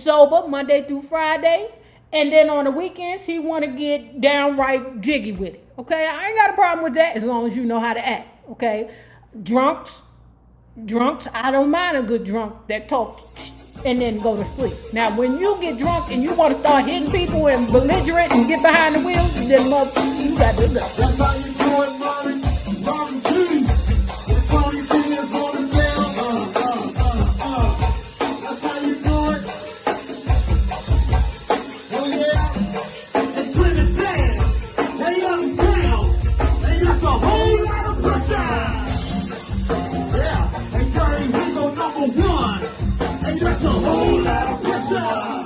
sober Monday through Friday. And then on the weekends, he want to get downright jiggy with it. Okay, I ain't got a problem with that as long as you know how to act. Okay, drunks, I don't mind a good drunk that talks and then go to sleep. Now, when you get drunk and you want to start hitting people and belligerent and get behind the wheel, then you got to go. That's how you do it, Robin. Robin T. It's only T is on the down. That's how you do it. Oh yeah. And Trinidad, they uptown. And that's a whole lot of pressure. Yeah. And Gary, we go #1. And that's a whole lot of pressure.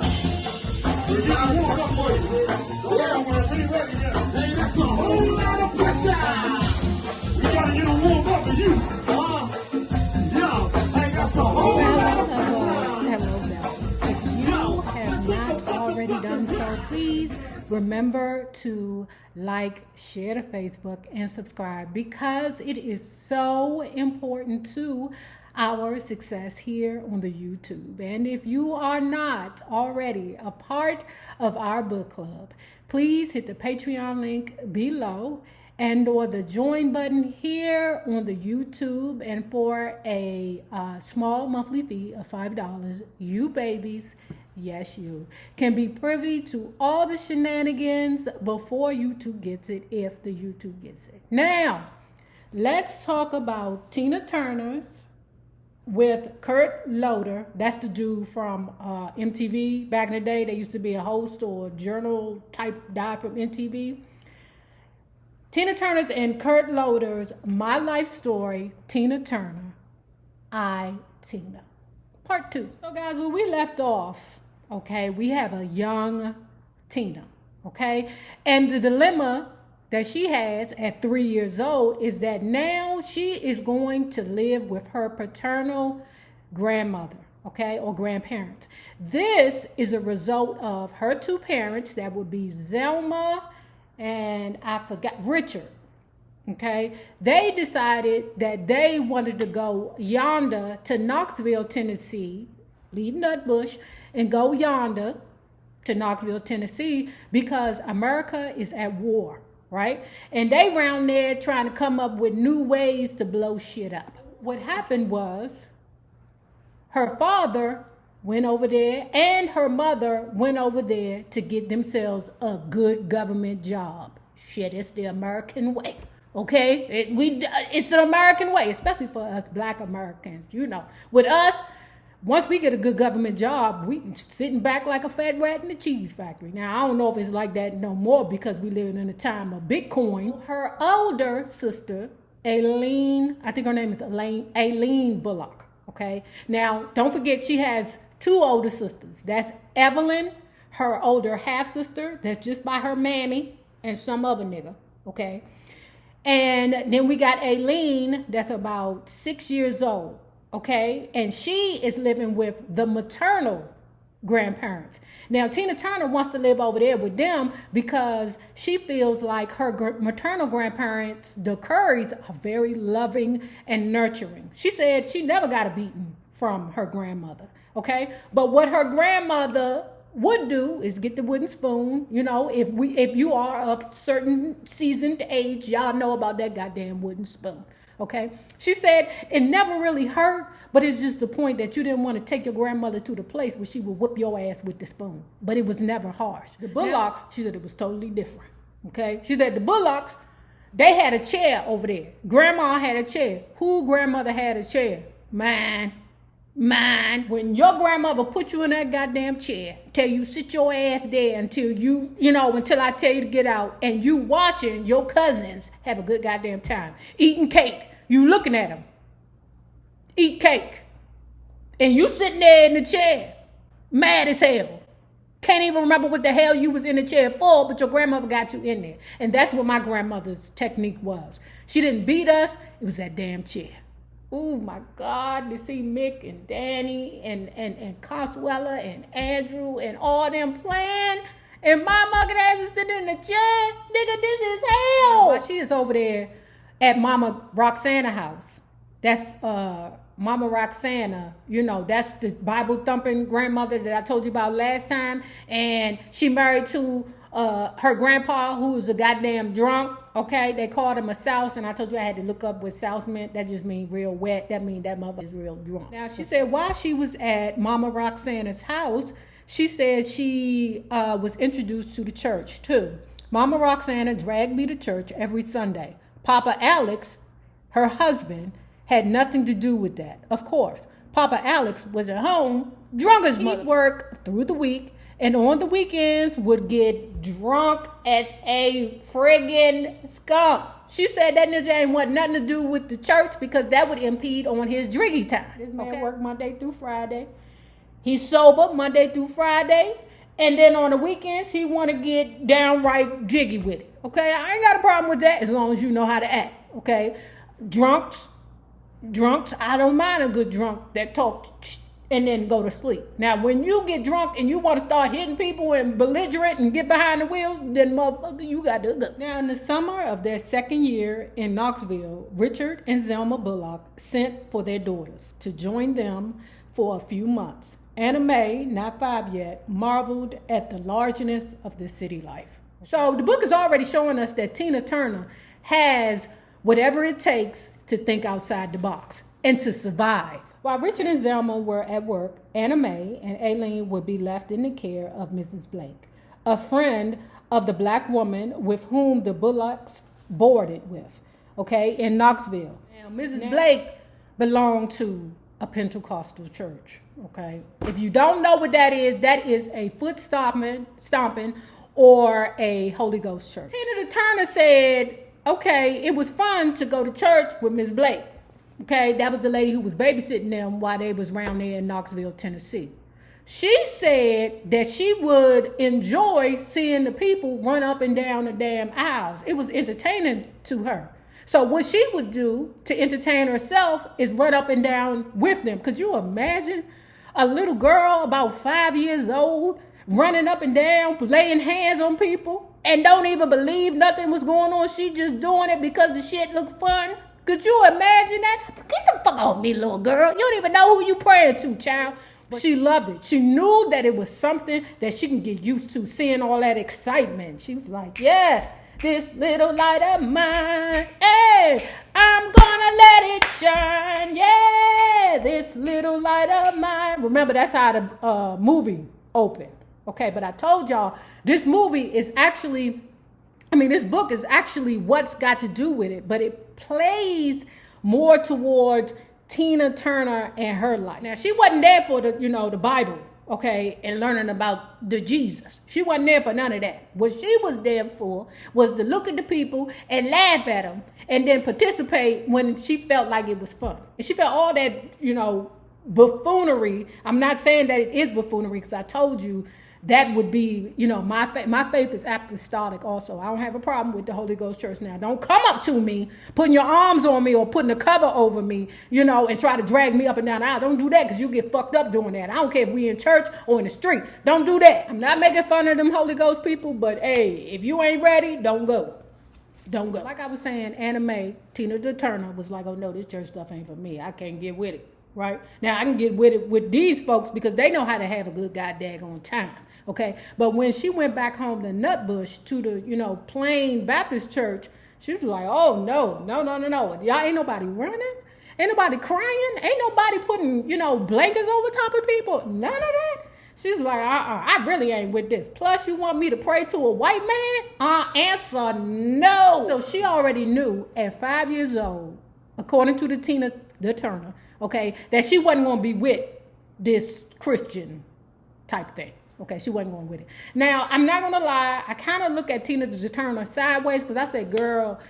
We got one up for you. Yeah, we're really ready now. Hey, that's a whole lot of pressure. We gotta get a warm up for you. Yeah. Hey, that's a whole lot of pressure. Hello, have not already done so, please remember to like, share to Facebook, and subscribe because it is so important to our success here on the YouTube. And if you are not already a part of our book club, please hit the Patreon link below and or the join button here on the YouTube. And for a small monthly fee of $5, you babies, yes you, can be privy to all the shenanigans before YouTube gets it, if the YouTube gets it. Now, let's talk about Tina Turner's with Kurt Loder. That's the dude from MTV. Back in the day, they used to be a host or journal type guy from MTV. Tina Turner's and Kurt Loder's My Life Story, Tina Turner, I, Tina. Part 2. So guys, when we left off, okay, we have a young Tina, okay? And the dilemma that she has at 3 years old is that now she is going to live with her paternal grandmother, okay, or grandparents. This is a result of her two parents, that would be Zelma and I forgot, Richard, okay? They decided that they wanted to go yonder to Knoxville, Tennessee, leave Nutbush, and go yonder to Knoxville, Tennessee, because America is at war. Right? And they round there trying to come up with new ways to blow shit up. What happened was her father went over there and her mother went over there to get themselves a good government job. Shit, it's the American way. Okay? It's the American way, especially for us black Americans. You know, with us, once we get a good government job, we sitting back like a fat rat in the cheese factory. Now, I don't know if it's like that no more because we live in a time of Bitcoin. Her older sister, Aileen, I think her name is Aileen Bullock, okay? Now, don't forget she has two older sisters. That's Evelyn, her older half-sister, that's just by her mammy, and some other nigga, okay? And then we got Aileen, that's about 6 years old. Okay, and she is living with the maternal grandparents. Now, Tina Turner wants to live over there with them because she feels like her maternal grandparents, the Currys, are very loving and nurturing. She said she never got a beating from her grandmother, okay? But what her grandmother would do is get the wooden spoon. You know, if you are of certain seasoned age, y'all know about that goddamn wooden spoon. Okay, she said it never really hurt, but it's just the point that you didn't want to take your grandmother to the place where she would whip your ass with the spoon, but it was never harsh. The Bullocks, she said it was totally different. Okay, she said the Bullocks, they had a chair over there. Grandma had a chair. Who grandmother had a chair? Mine. When your grandmother put you in that goddamn chair, tell you sit your ass there until until I tell you to get out, and you watching your cousins have a good goddamn time eating cake. You looking at them eat cake, and you sitting there in the chair, mad as hell. Can't even remember what the hell you was in the chair for, but your grandmother got you in there. And that's what my grandmother's technique was. She didn't beat us. It was that damn chair. Oh my God, to see Mick and Danny and Coswella and Andrew and all them playing, and my mother ass is sitting in the chair. Nigga, this is hell. She is over there at Mama Roxana's house. That's Mama Roxana, that's the Bible thumping grandmother that I told you about last time. And she married to her grandpa, who was a goddamn drunk. Okay, they called him a souse, and I told you I had to look up what souse meant. That just means real wet. That means that mother is real drunk. Now, she said while she was at Mama Roxana's house, she said she was introduced to the church too. Mama Roxana dragged me to church every Sunday. Papa Alex, her husband, had nothing to do with that. Of course, Papa Alex was at home, drunk as mother. He worked through the week, and on the weekends would get drunk as a friggin' skunk. She said that nigga ain't want nothing to do with the church because that would impede on his driggy time. This man worked Monday through Friday. He's sober Monday through Friday. And then on the weekends, he want to get downright jiggy with it. Okay? I ain't got a problem with that as long as you know how to act. Okay? Drunks, I don't mind a good drunk that talks and then go to sleep. Now, when you get drunk and you want to start hitting people and belligerent and get behind the wheels, then motherfucker, you got to go. Now, in the summer of their second year in Knoxville, Richard and Zelma Bullock sent for their daughters to join them for a few months. Anna Mae, not 5 yet, marveled at the largeness of the city life. So the book is already showing us that Tina Turner has whatever it takes to think outside the box and to survive. While Richard and Zelma were at work, Anna Mae and Aileen would be left in the care of Mrs. Blake, a friend of the black woman with whom the Bullocks boarded with, in Knoxville. Now, Mrs. Blake belonged to a Pentecostal church, If you don't know what that is a foot stomping or a Holy Ghost church. Tina Turner said, it was fun to go to church with Miss Blake. That was the lady who was babysitting them while they was around there in Knoxville, Tennessee. She said that she would enjoy seeing the people run up and down the damn aisles. It was entertaining to her. So what she would do to entertain herself is run up and down with them. Could you imagine a little girl about 5 years old running up and down, laying hands on people and don't even believe nothing was going on? She just doing it because the shit looked fun. Could you imagine that? Get the fuck off me, little girl. You don't even know who you praying to, child. But she loved it. She knew that it was something that she can get used to, seeing all that excitement. She was like, yes, this little light of mine, hey, I'm gonna let it shine. Yeah, this little light of mine. Remember, that's how the movie opened. But I told y'all, this movie is actually, this book is actually what's got to do with it, but it plays more towards Tina Turner and her life. Now, she wasn't there for the Bible, and learning about the Jesus. She wasn't there for none of that. What she was there for was to look at the people and laugh at them and then participate when she felt like it was fun. And she felt all that, buffoonery. I'm not saying that it is buffoonery because I told you that would be, my faith is apostolic also. I don't have a problem with the Holy Ghost Church now. Don't come up to me, putting your arms on me or putting a cover over me, and try to drag me up and down the aisle. Don't do that because you get fucked up doing that. I don't care if we in church or in the street. Don't do that. I'm not making fun of them Holy Ghost people, but hey, if you ain't ready, don't go. Don't go. Like I was saying, Anna Mae, Tina Turner was like, oh no, this church stuff ain't for me. I can't get with it. Right? Now I can get with it with these folks because they know how to have a good goddamn time. But when she went back home to Nutbush to the, plain Baptist church, she was like, oh, no. Y'all ain't nobody running. Ain't nobody crying. Ain't nobody putting, blankets over top of people. None of that. She's like, I really ain't with this. Plus, you want me to pray to a white man? Answer no. So she already knew at 5 years old, according to the Tina Turner, that she wasn't going to be with this Christian type thing. She wasn't going with it. Now, I'm not going to lie. I kind of look at Tina Turner sideways because I say, girl,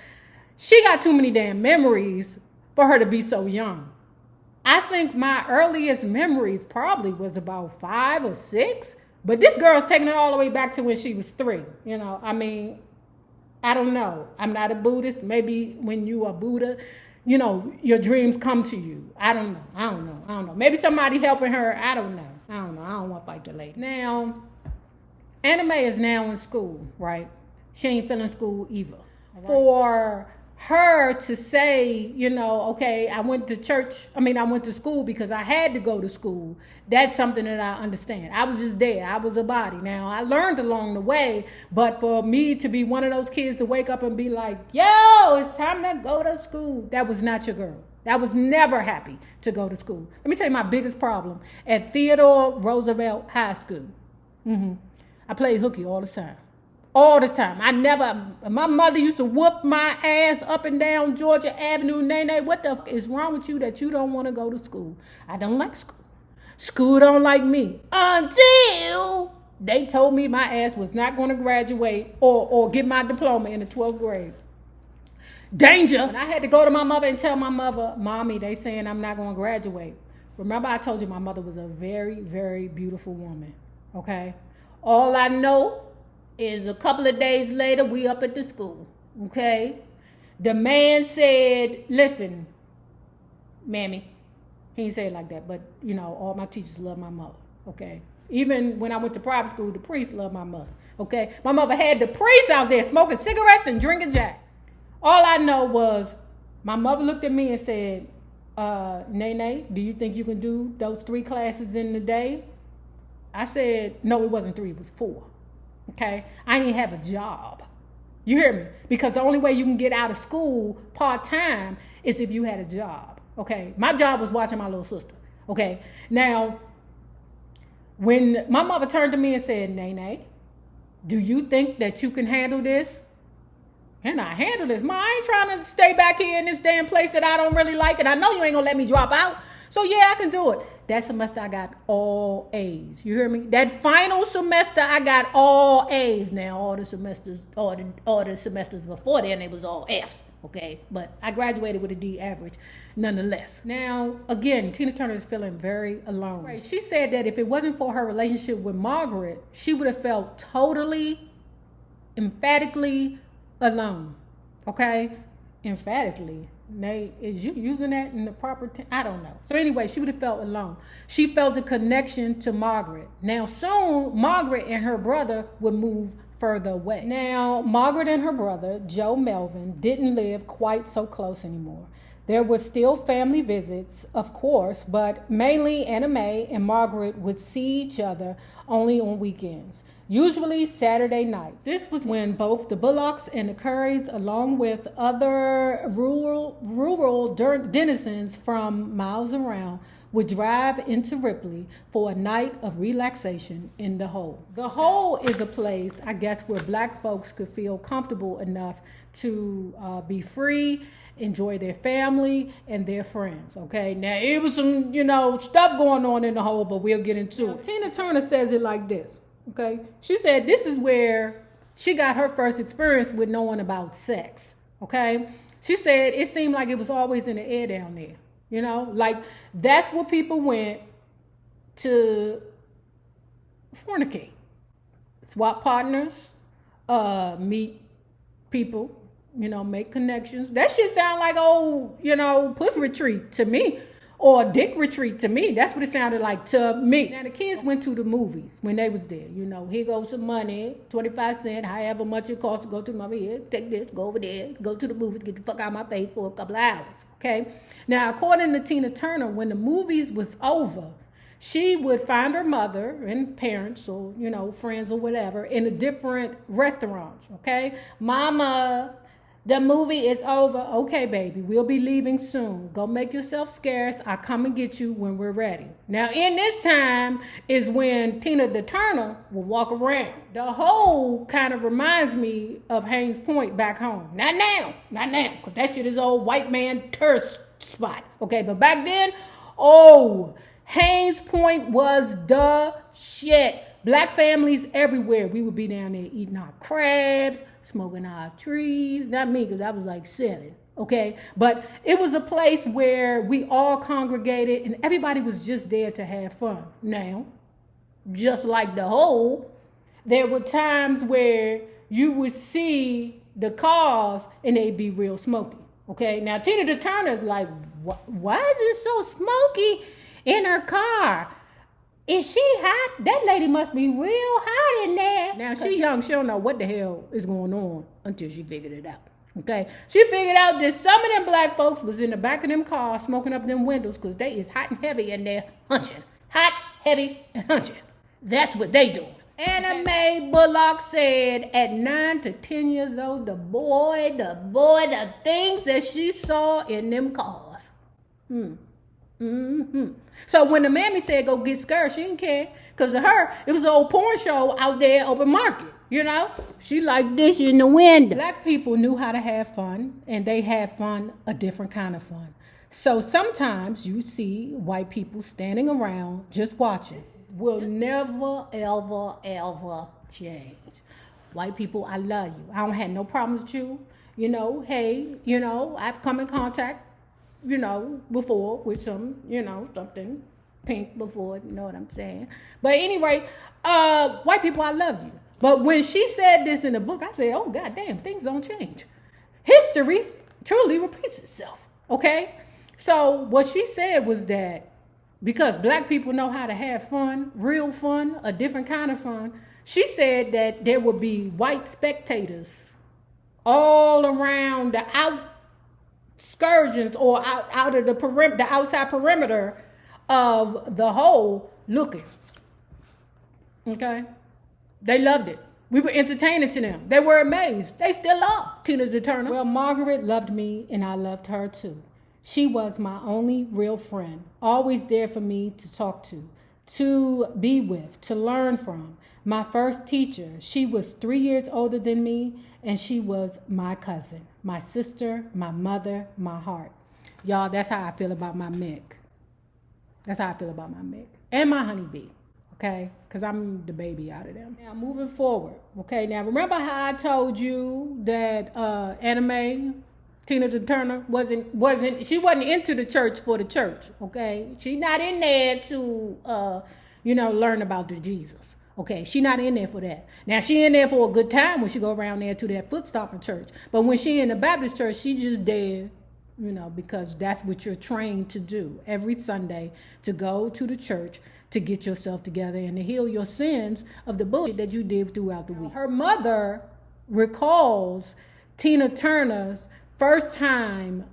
she got too many damn memories for her to be so young. I think my earliest memories probably was about 5 or 6. But this girl's taking it all the way back to when she was 3. I don't know. I'm not a Buddhist. Maybe when you are Buddha, your dreams come to you. I don't know. Maybe somebody helping her. I don't know. I don't want to fight the lady. Now, Anna Mae is now in school, right? She ain't feeling school either. Right. For her to say, okay, I went to school because I had to go to school. That's something that I understand. I was just there. I was a body. Now, I learned along the way, but for me to be one of those kids to wake up and be like, yo, it's time to go to school, that was not your girl. I was never happy to go to school. Let me tell you my biggest problem at Theodore Roosevelt High School. I played hooky all the time. All the time. My mother used to whoop my ass up and down Georgia Avenue. Nene, what the is wrong with you that you don't want to go to school? I don't like school. School don't like me. Until they told me my ass was not going to graduate or get my diploma in the 12th grade. Danger. And I had to go to my mother and tell my mother, Mommy, they saying I'm not going to graduate. Remember I told you my mother was a very, very beautiful woman. Okay? All I know is a couple of days later, we up at the school, okay? The man said, listen, Mammy. He didn't say it like that, but, all my teachers love my mother, okay? Even when I went to private school, the priest loved my mother, okay? My mother had the priest out there smoking cigarettes and drinking Jack. All I know was my mother looked at me and said, Nene, do you think you can do those 3 classes in the day? I said, no, it wasn't 3, it was 4. Okay, I didn't have a job. You hear me? Because the only way you can get out of school part-time is if you had a job. Okay, my job was watching my little sister. Okay, now, when my mother turned to me and said, Nene, do you think that you can handle this? And I handle this. Ma, I ain't trying to stay back here in this damn place that I don't really like, and I know you ain't gonna let me drop out. So yeah, I can do it. That semester I got all A's. You hear me? That final semester I got all A's. Now all the semesters before then it was all F's. Okay, but I graduated with a D average, nonetheless. Now again, Tina Turner is feeling very alone. Right. She said that if it wasn't for her relationship with Margaret, she would have felt totally, emphatically alone. Okay, emphatically. Nate, is you using that in the proper I don't know. So anyway, she would have felt alone. She felt a connection to Margaret. Now soon, Margaret and her brother would move further away. Now, Margaret and her brother, Joe Melvin, didn't live quite so close anymore. There were still family visits, of course, but mainly Anna Mae and Margaret would see each other only on weekends, usually Saturday nights. This was when both the Bullocks and the Currys, along with other rural denizens from miles around, would drive into Ripley for a night of relaxation in the Hole. The Hole is a place, I guess, where Black folks could feel comfortable enough to be free, enjoy their family and their friends, okay? Now, it was some, stuff going on in the Hole, but we'll get into it. Tina Turner says it like this, okay? She said this is where she got her first experience with knowing about sex, okay? She said it seemed like it was always in the air down there, like that's where people went to fornicate, swap partners, meet people, make connections. That shit sound like old, pussy retreat to me, or dick retreat to me. That's what it sounded like to me. Now the kids went to the movies when they was there. Here goes some money, 25 cents, however much it costs to go to the movie. Here, take this, go over there, go to the movies, get the fuck out of my face for a couple of hours, okay? Now, according to Tina Turner, when the movies was over, she would find her mother and parents or, friends or whatever in the different restaurants, okay? Mama, the movie is over. Okay, baby, we'll be leaving soon. Go make yourself scarce. I'll come and get you when we're ready. Now, in this time is when Tina Turner will walk around. The Hole kind of reminds me of Haynes Point back home. Not now, because that shit is old white man tourist spot. Okay, but back then, Haynes Point was the shit. Black families everywhere. We would be down there eating our crabs, smoking our trees. Not me, because I was like 7, okay? But it was a place where we all congregated and everybody was just there to have fun. Now, just like the Hole, there were times where you would see the cars and they'd be real smoky, okay? Now, Tina Turner's like, why is it so smoky in her car? Is she hot? That lady must be real hot in there. Now, she young. She don't know what the hell is going on until she figured it out. Okay, she figured out that some of them black folks was in the back of them cars smoking up them windows because they is hot and heavy in there hunching. Hot, heavy, and hunching. That's what they doing. Anna Mae Bullock said at 9 to 10 years old, the things that she saw in them cars. So when the mammy said go get scared, she didn't care. Because to her, it was an old porn show out there, open market. You know? She like this in the window. Black people knew how to have fun, and they had fun, a different kind of fun. So sometimes you see white people standing around just watching. Will never, ever, ever change. White people, I love you. I don't have no problems with you. You know, hey, you know, I've come in contact, you know, before with some, you know, something pink before, you know what I'm saying? But anyway, white people, I love you. But when she said this in the book, I said, oh, goddamn, things don't change. History truly repeats itself, okay? So what she said was that because black people know how to have fun, real fun, a different kind of fun, she said that there would be white spectators all around the excursions or out of the outside perimeter of the hole looking. Okay? They loved it. We were entertaining to them. They were amazed. They still are. T0m. Well, Margaret loved me and I loved her too. She was my only real friend, always there for me to talk to be with, to learn from. My first teacher, she was 3 years older than me, and she was my cousin, my sister, my mother, my heart. Y'all, that's how I feel about my Mick. That's how I feel about my Mick. And my honeybee, okay? Because I'm the baby out of them. Now, moving forward, okay? Now, remember how I told you that anime, Tina Turner, she wasn't into the church for the church, okay? She not in there to, learn about the Jesus. Okay, she not in there for that. Now, she in there for a good time when she go around there to that foot-stomping church. But when she in the Baptist church, she just there, because that's what you're trained to do every Sunday, to go to the church, to get yourself together and to heal your sins of the bullshit that you did throughout the week. Her mother recalls Tina Turner's first time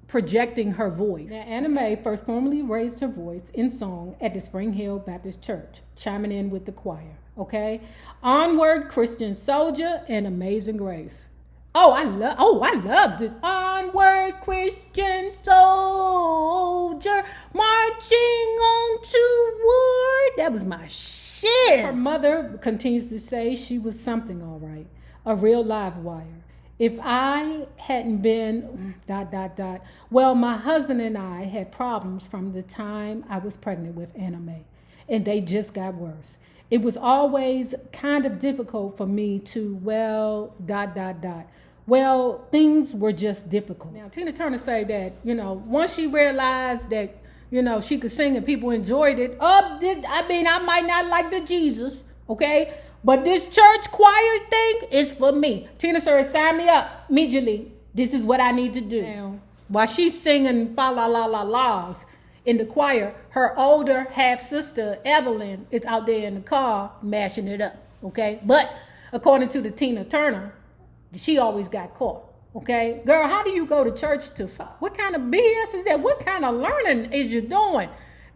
projecting her voice. Now, Anna Mae first formally raised her voice in song at the Spring Hill Baptist Church, chiming in with the choir, okay? Onward, Christian Soldier, and Amazing Grace. I love this. Onward, Christian soldier, marching on to war. That was my shit. Her mother continues to say she was something all right, a real live wire. If I hadn't been ... Well, my husband and I had problems from the time I was pregnant with Anna Mae, and they just got worse. It was always kind of difficult for me to, well, ... Well, things were just difficult. Now, Tina Turner say that, once she realized that, she could sing and people enjoyed it. I might not like the Jesus, okay? But this church choir thing is for me. Tina said, sign me up immediately. This is what I need to do. Now, while she's singing fa la la la la's in the choir, her older half-sister, Evelyn, is out there in the car mashing it up, okay? But according to the Tina Turner, she always got caught, okay? Girl, how do you go to church to fuck? What kind of BS is that? What kind of learning is you doing?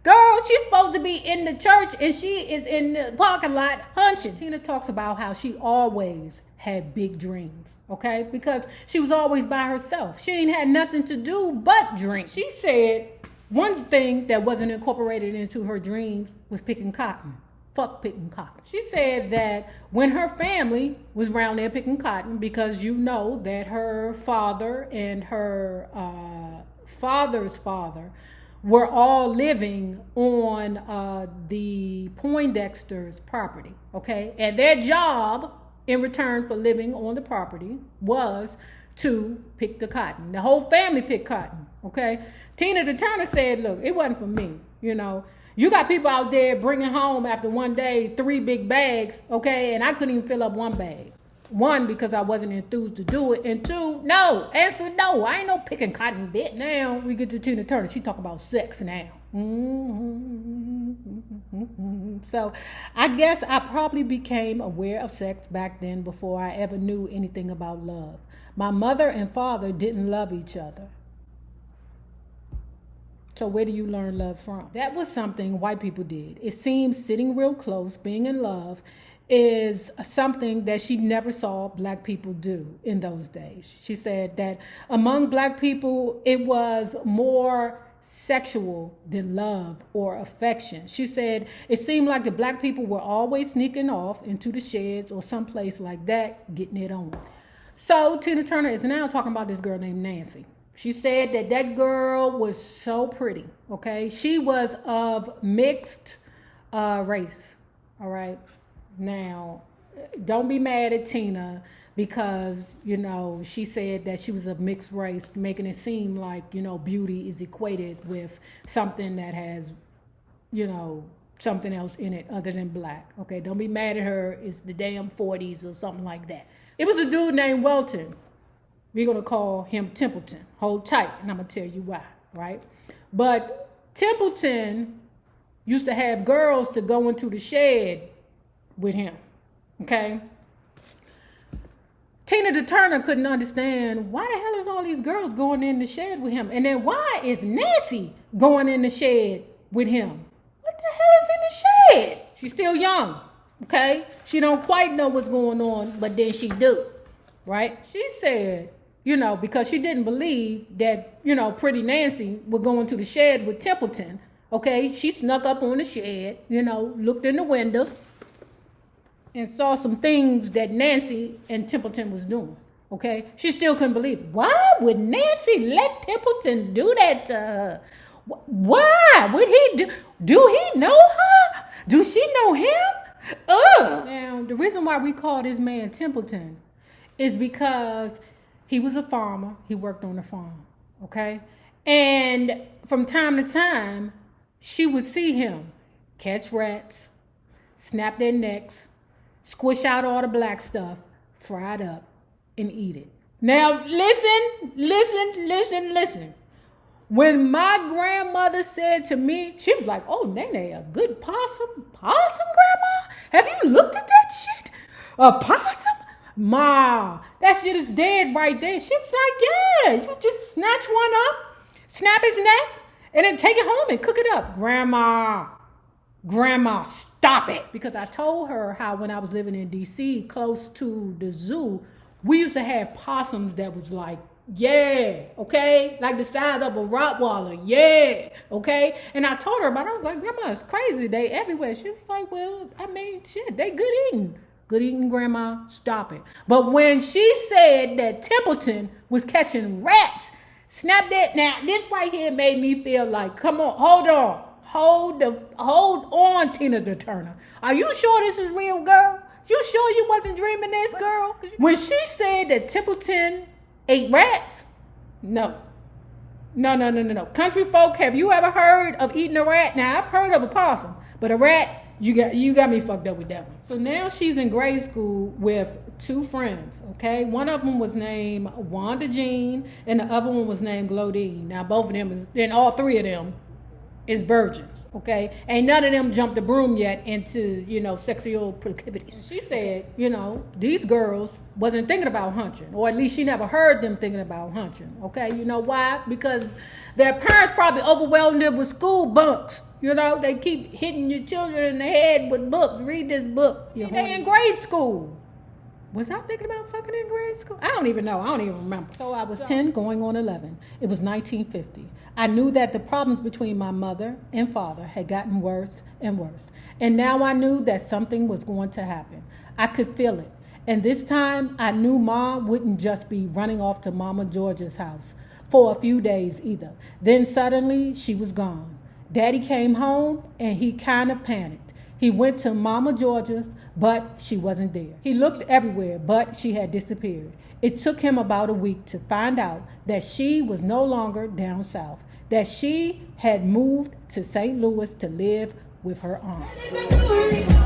Girl, she's supposed to be in the church and she is in the parking lot hunching. Tina talks about how she always had big dreams, okay? Because she was always by herself. She ain't had nothing to do but dream. She said one thing that wasn't incorporated into her dreams was picking cotton. Fuck picking cotton. She said that when her family was around there picking cotton, because that her father and her father's father were all living on the Poindexter's property, okay? And their job in return for living on the property was to pick the cotton. The whole family picked cotton, okay? Tina Turner said, look, it wasn't for me, You got people out there bringing home after one day 3 big bags, okay? And I couldn't even fill up one bag. 1, because I wasn't enthused to do it. And 2, no. Answer no. I ain't no picking cotton, bitch. Now we get to Tina Turner. She talk about sex now. So I guess I probably became aware of sex back then before I ever knew anything about love. My mother and father didn't love each other. So where do you learn love from? That was something white people did. It seems sitting real close, being in love, is something that she never saw black people do in those days. She said that among black people, it was more sexual than love or affection. She said it seemed like the black people were always sneaking off into the sheds or someplace like that, getting it on. So Tina Turner is now talking about this girl named Nancy. She said that that girl was so pretty, okay? She was of mixed race, all right? Now, don't be mad at Tina because, you know, she said that she was of mixed race, making it seem like, you know, beauty is equated with something that has, you know, something else in it other than black, okay? Don't be mad at her. It's the damn 40s or something like that. It was a dude named Welton. We're going to call him Templeton. Hold tight, and I'm going to tell you why, right? But Templeton used to have girls to go into the shed with him, okay? Tina Turner couldn't understand why the hell is all these girls going in the shed with him? And then why is Nancy going in the shed with him? What the hell is in the shed? She's still young, okay? She don't quite know what's going on, but then she do, right? She said, you know, because she didn't believe that, you know, pretty Nancy would go into the shed with Templeton, okay? She snuck up on the shed, you know, looked in the window, and saw some things that Nancy and Templeton was doing, okay? She still couldn't believe it. Why would Nancy let Templeton do that to her? Why would he do? Do he know her? Do she know him? Ugh. Now, the reason why we call this man Templeton is because he was a farmer. He worked on the farm, okay? And from time to time, she would see him catch rats, snap their necks, squish out all the black stuff, fry it up, and eat it. Now, listen. When my grandmother said to me, she was like, oh, Nene, a good possum? Possum, Grandma? Have you looked at that shit? A possum? Ma, that shit is dead right there. She was like, yeah, you just snatch one up, snap his neck, and then take it home and cook it up. Grandma, stop it. Because I told her how when I was living in D.C., close to the zoo, we used to have possums that was like, yeah, okay? Like the size of a Rottweiler, yeah, okay? And I told her about it. I was like, Grandma, it's crazy. They everywhere. She was like, well, I mean, shit, they good eating. Good eating, Grandma, stop it. But when she said that Templeton was catching rats, snap that. Now, this right here made me feel like, come on, hold on, Tina Turner. Are you sure this is real, girl? You sure you wasn't dreaming this, girl? When she said that Templeton ate rats, no. Country folk, have you ever heard of eating a rat? Now, I've heard of a possum, but a rat, you got me fucked up with that one. So now she's in grade school with two friends, okay? One of them was named Wanda Jean, and the other one was named Glodine. Now, both of them and all three of them is virgins, okay? Ain't none of them jumped the broom yet into, you know, sexual proclivities. She said, you know, these girls wasn't thinking about hunching, or at least she never heard them thinking about hunching, okay? You know why? Because their parents probably overwhelmed them with school bunks. You know, they keep hitting your children in the head with books. Read this book. They in grade school. Was I thinking about fucking in grade school? I don't even know. I don't even remember. So I was 10 going on 11. It was 1950. I knew that the problems between my mother and father had gotten worse and worse. And now I knew that something was going to happen. I could feel it. And this time I knew Mom wouldn't just be running off to Mama Georgia's house for a few days either. Then suddenly she was gone. Daddy came home and he kind of panicked. He went to Mama Georgia's, but she wasn't there. He looked everywhere, but she had disappeared. It took him about a week to find out that she was no longer down south, that she had moved to St. Louis to live with her aunt.